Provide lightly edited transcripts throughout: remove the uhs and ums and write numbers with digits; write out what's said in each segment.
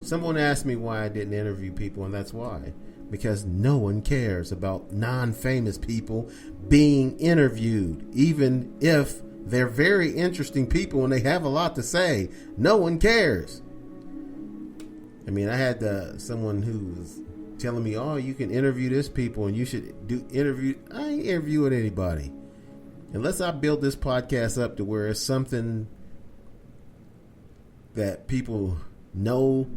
Someone asked me why I didn't interview people, and that's why. Because no one cares about non-famous people being interviewed, even if they're very interesting people and they have a lot to say. No one cares. I mean, I had someone who was telling me, oh, you can interview this people and you should do interview. I ain't interviewing anybody. Unless I build this podcast up to where it's something that people know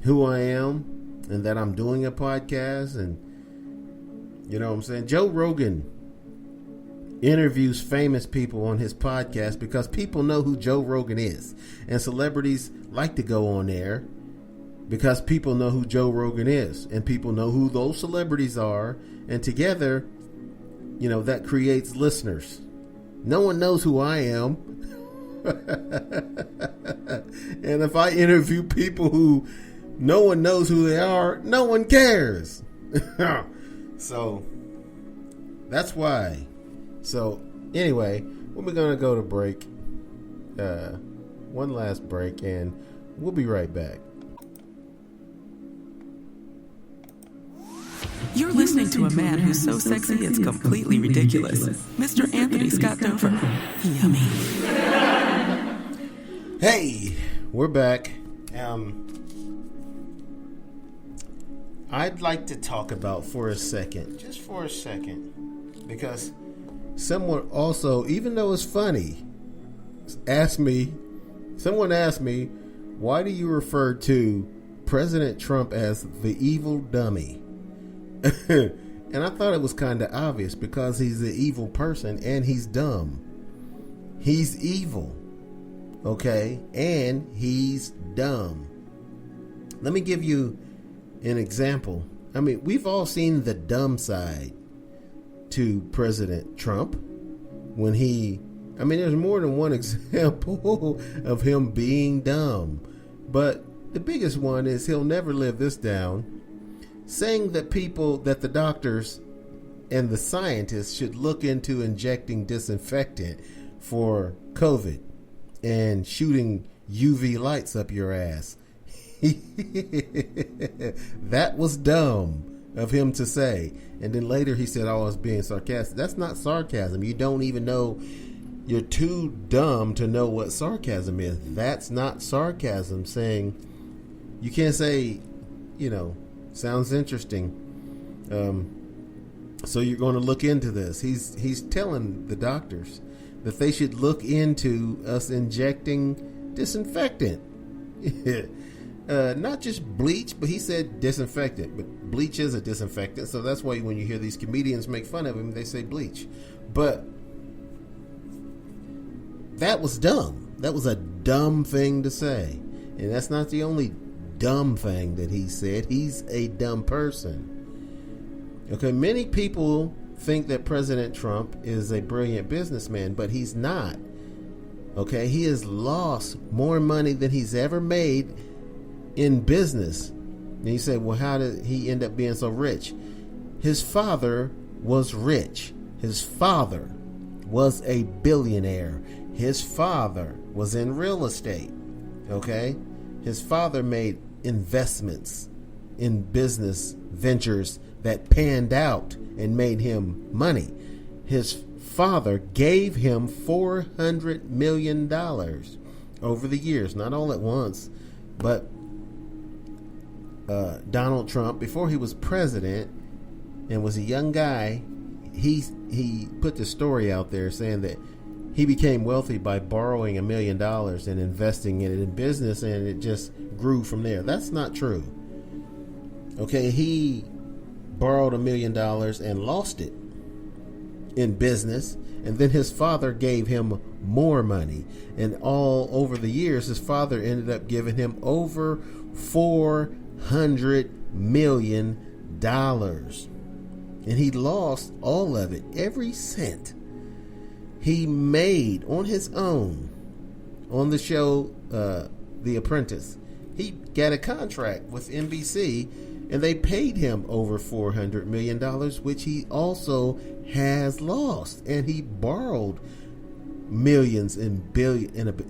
who I am and that I'm doing a podcast, and you know what I'm saying? Joe Rogan interviews famous people on his podcast because people know who Joe Rogan is, and celebrities like to go on there because people know who Joe Rogan is, and people know who those celebrities are, and together, you know, that creates listeners. No one knows who I am. And if I interview people who no one knows who they are, no one cares. So that's why. So anyway, we're going to go to break. One last break, and we'll be right back. You're listening to a man who's so sexy it's completely ridiculous. Mr. Anthony Scott Dover. Yummy. Hey, we're back. I'd like to talk about for a second, just for a second, because someone also, even though it's funny, someone asked me, why do you refer to President Trump as the evil dummy? And I thought it was kind of obvious, because he's an evil person and he's dumb. He's evil, okay, and he's dumb. Let me give you an example. I mean, we've all seen the dumb side to President Trump when there's more than one example of him being dumb, but the biggest one is, he'll never live this down, saying that the doctors and the scientists should look into injecting disinfectant for COVID and shooting UV lights up your ass. That was dumb of him to say. And then later he said, oh, I was being sarcastic. That's not sarcasm. You don't even know. You're too dumb to know what sarcasm is. That's not sarcasm. Saying, you can't say, sounds interesting. So you're going to look into this. He's telling the doctors that they should look into us injecting disinfectant. Not just bleach, but he said disinfectant. But bleach is a disinfectant, so that's why when you hear these comedians make fun of him, they say bleach. But that was dumb. That was a dumb thing to say. And that's not the only dumb thing that he said. He's a dumb person. Okay, many people think that President Trump is a brilliant businessman, but he's not. Okay, he has lost more money than he's ever made in business. And you say, well, how did he end up being so rich? His father was rich. His father was a billionaire. His father was in real estate. Okay, his father made investments in business ventures that panned out and made him money. His father gave him $400 million over the years, not all at once, but Donald Trump, before he was president and was a young guy, he put the story out there saying that he became wealthy by borrowing $1 million and investing it in business, and it just grew from there. That's not true. Okay, he borrowed $1 million and lost it in business, and then his father gave him more money, and all over the years his father ended up giving him over $400 million, and he lost all of it, every cent he made on his own on the show The Apprentice. He got a contract with NBC, and they paid him over $400 million, which he also has lost. And he borrowed millions and billions.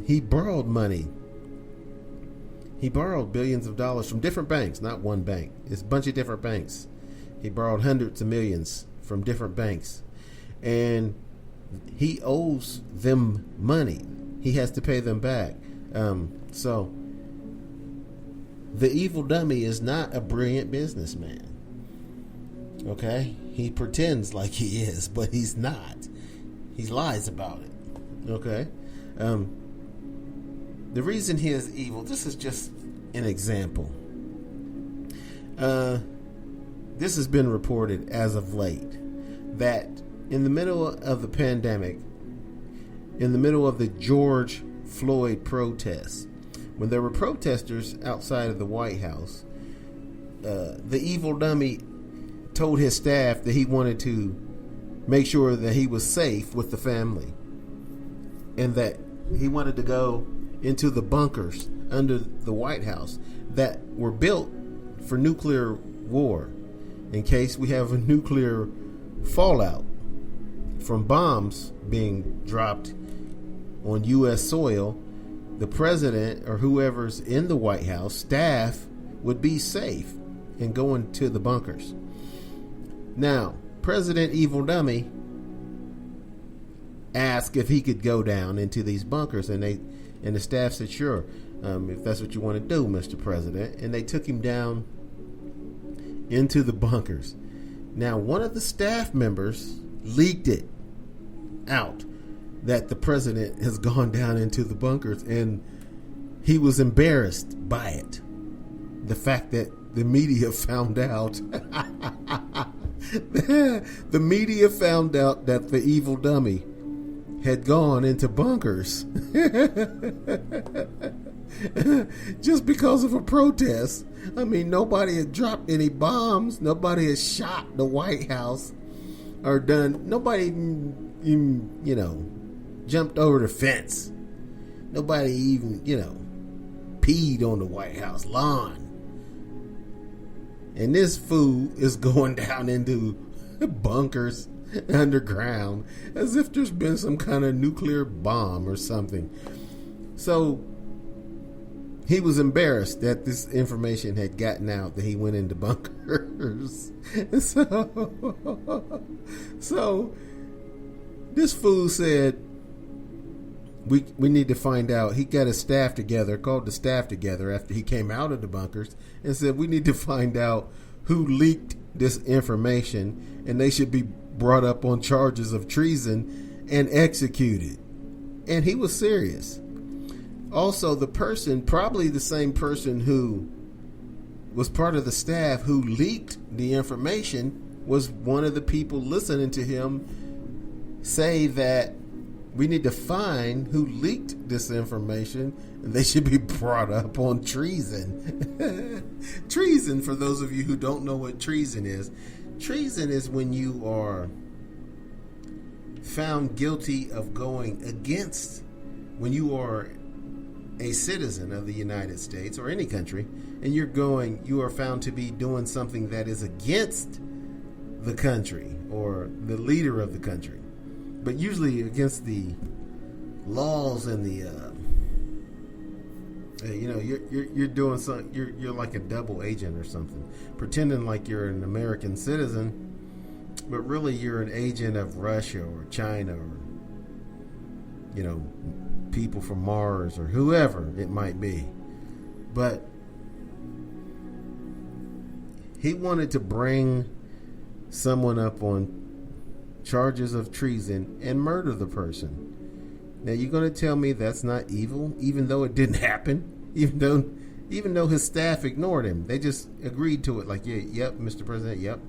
He borrowed money He borrowed billions of dollars from different banks, not one bank. It's a bunch of different banks. He borrowed hundreds of millions from different banks. And he owes them money. He has to pay them back. So the evil dummy is not a brilliant businessman. Okay? He pretends like he is, but he's not. He lies about it. Okay? The reason he is evil, this is just an example. This has been reported as of late that in the middle of the pandemic, in the middle of the George Floyd protests, when there were protesters outside of the White House, the evil dummy told his staff that he wanted to make sure that he was safe with the family, and that he wanted to go into the bunkers under the White House that were built for nuclear war in case we have a nuclear fallout from bombs being dropped on U.S. soil. The president or whoever's in the White House staff would be safe in going to the bunkers. Now, President Evil Dummy asked if he could go down into these bunkers, and the staff said, sure, if that's what you want to do, Mr. President. And they took him down into the bunkers. Now, one of the staff members leaked it out that the president has gone down into the bunkers, and he was embarrassed by it. The fact that the media found out. The media found out that the evil dummy had gone into bunkers just because of a protest. I mean, nobody had dropped any bombs. Nobody had shot the White House or done. Nobody, jumped over the fence. Nobody even, peed on the White House lawn. And this fool is going down into bunkers underground as if there's been some kind of nuclear bomb or something. So he was embarrassed that this information had gotten out that he went into bunkers. So this fool said, we need to find out. He got his staff together, called the staff together after he came out of the bunkers, and said, we need to find out who leaked this information, and they should be brought up on charges of treason and executed. And he was serious. Also, the person, probably the same person who was part of the staff who leaked the information, was one of the people listening to him say that we need to find who leaked this information, and they should be brought up on treason. Treason, for those of you who don't know what treason is when you are found guilty of going against, when you are a citizen of the United States or any country, and you are found to be doing something that is against the country or the leader of the country, but usually against the laws and the you're doing something. You're like a double agent or something, pretending like you're an American citizen, but really you're an agent of Russia or China or people from Mars or whoever it might be. But he wanted to bring someone up on charges of treason and murder the person. Now, you're going to tell me that's not evil, even though it didn't happen, even though his staff ignored him. They just agreed to it, like, yeah, yep, Mr. President, yep,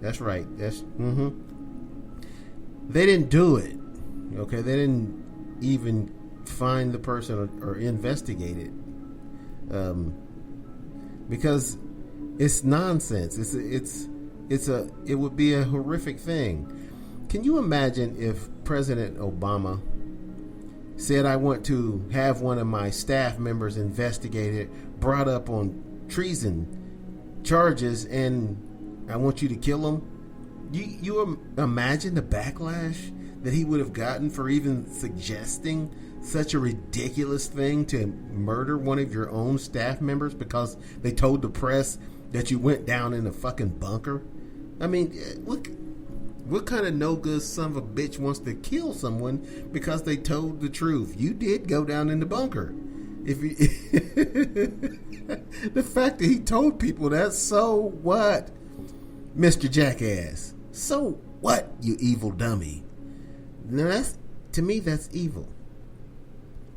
that's right, They didn't do it, okay? They didn't even find the person or investigate it, because it's nonsense. It would be a horrific thing. Can you imagine if President Obama said, I want to have one of my staff members investigated, brought up on treason charges, and I want you to kill him? You imagine the backlash that he would have gotten for even suggesting such a ridiculous thing to murder one of your own staff members because they told the press that you went down in a fucking bunker? I mean, what kind of no-good son of a bitch wants to kill someone because they told the truth? You did go down in the bunker. If you, the fact that he told people that, so what, Mr. Jackass? So what, you evil dummy? Now to me, that's evil.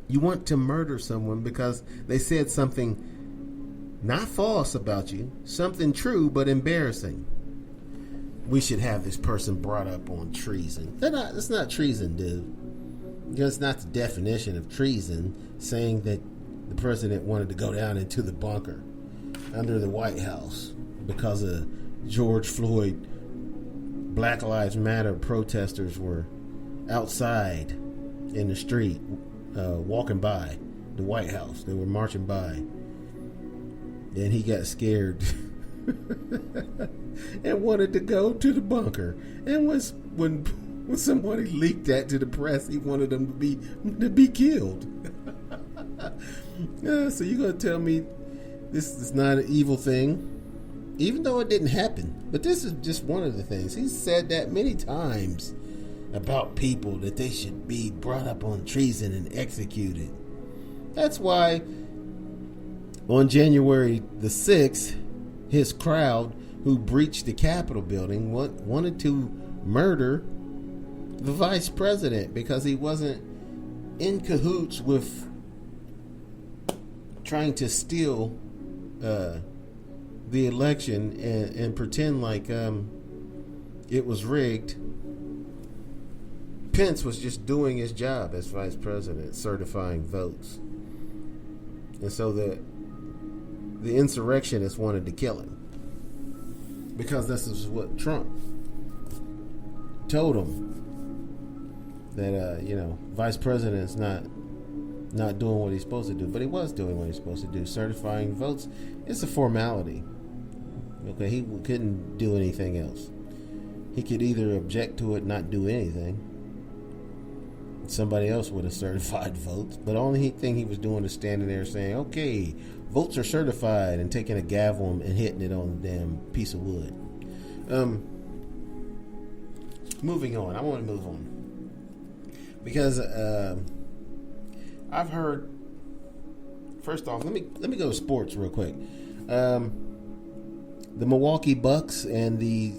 You want to murder someone because they said something not false about you, something true but embarrassing. We should have this person brought up on treason. It's not treason, dude. That's not the definition of treason, saying that the president wanted to go down into the bunker under the White House because of George Floyd. Black Lives Matter protesters were outside in the street, walking by the White House. They were marching by. And he got scared and wanted to go to the bunker. And when somebody leaked that to the press, he wanted them to be killed. So you're going to tell me this is not an evil thing? Even though it didn't happen. But this is just one of the things. He's said that many times about people, that they should be brought up on treason and executed. That's why on January the 6th, his crowd who breached the Capitol building wanted to murder the vice president because he wasn't in cahoots with trying to steal the election and pretend like it was rigged. Pence was just doing his job as vice president, certifying votes. And so the insurrectionists wanted to kill him because this is what Trump told him, that vice president's not doing what he's supposed to do. But he was doing what he's supposed to do. Certifying votes, it's a formality. Okay, he couldn't do anything else. He could either object to it, not do anything. Somebody else would have certified votes. But the only thing he was doing is standing there saying, okay, votes are certified, and taking a gavel and hitting it on the damn piece of wood. Moving on. I want to move on. Because I've heard, first off, let me go to sports real quick. The Milwaukee Bucks and the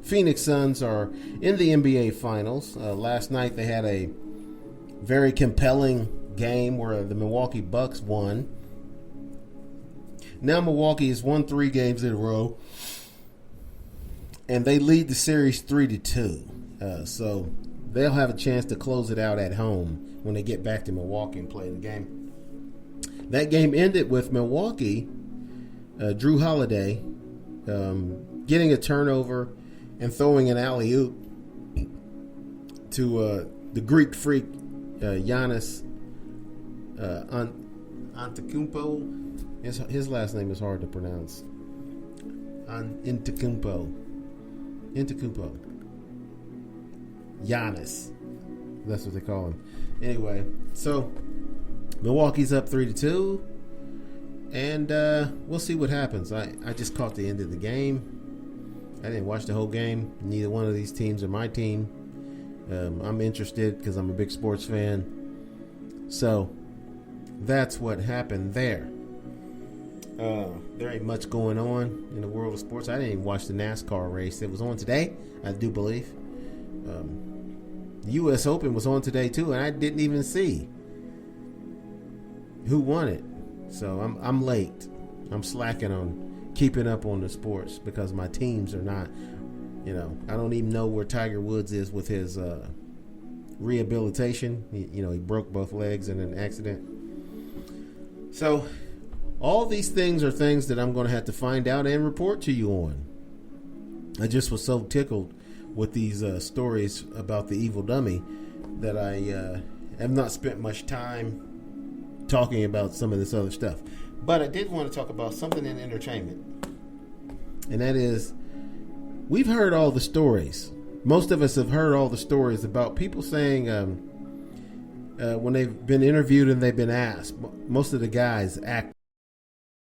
Phoenix Suns are in the NBA Finals. Last night they had a very compelling game where the Milwaukee Bucks won. Now Milwaukee has won 3 games in a row, and they lead the series 3-2. So they'll have a chance to close it out at home when they get back to Milwaukee and play the game. That game ended with Milwaukee, Drew Holiday, getting a turnover and throwing an alley-oop to the Greek freak Giannis Antetokounmpo. His last name is hard to pronounce. Antetokounmpo. Giannis. That's what they call him. Anyway, so Milwaukee's up 3-2, and we'll see what happens. I just caught the end of the game. I didn't watch the whole game. Neither one of these teams are my team. I'm interested because I'm a big sports fan. So that's what happened there. There ain't much going on in the world of sports. I didn't even watch the NASCAR race. It was on today, I do believe. The U.S. Open was on today too, and I didn't even see who won it. So I'm late. I'm slacking on keeping up on the sports because my teams are not, I don't even know where Tiger Woods is with his rehabilitation. He broke both legs in an accident. So all these things are things that I'm going to have to find out and report to you on. I just was so tickled with these stories about the evil dummy that I have not spent much time talking about some of this other stuff. But I did want to talk about something in entertainment. And that is, we've heard all the stories. Most of us have heard all the stories about people saying when they've been interviewed and they've been asked, most of the guys act